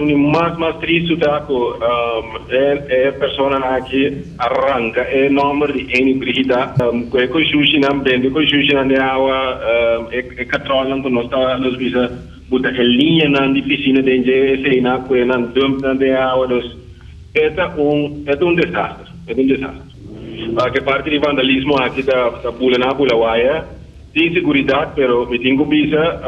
Mas triste tá é persona aqui arranca é número de N brigida com sushi na bende com sushi na água é controlam com nós visa buta linha na piscina de engenharia na com na dump na água é um desastre que parte de vandalismo aqui da pula na pula waia tem segurança pero me tenho visa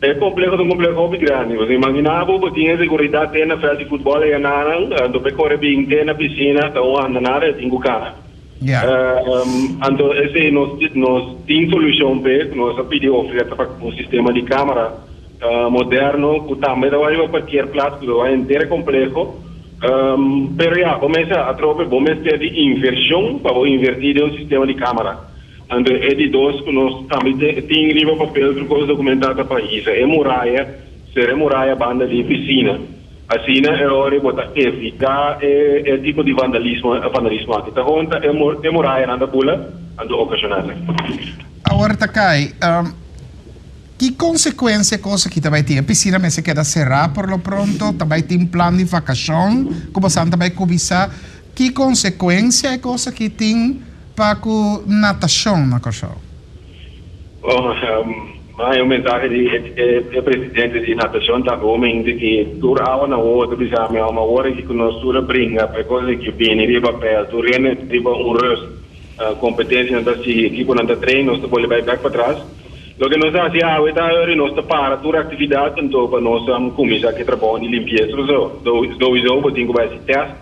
é complexo muito grande. Você imaginava que tinha segurança na festa de futebol e andaram, do percorrer bem na piscina, então andaram cinco caras. Então esse nós tem solução para nós pedir oferta para um sistema de câmara moderno que também vai para qualquer plato que vai inteiro complexo. Pero já começa a tropa vamos ter de inversão para invertir o sistema de câmara. And editors que nós também tem livro papel para coisa documentada para isso é muralha banda de piscina assim é hora botar evitar é tipo de vandalismo aqui tá conta é muralha anda pula ando ocasional agora tá cai que consequência coisa que também tem a piscina mas se queda cerrar por lo pronto também tem plano de vacação como santa também cobiçar que consequência é coisa que tem para a natação na coisa? Mas o mensagem do presidente de natação está comendo que durante a outra bisa uma hora que nós tudo brinca para coisa que vem de papel durante competência da equipe na treino nós pode vai back para trás lo que nós fazemos é nós para toda atividade então para nós começar que trabalho de limpeza do botinho vai se teste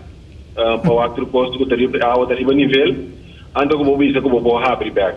para outro posto que está a nível. Ando como bisa como vou abrir back.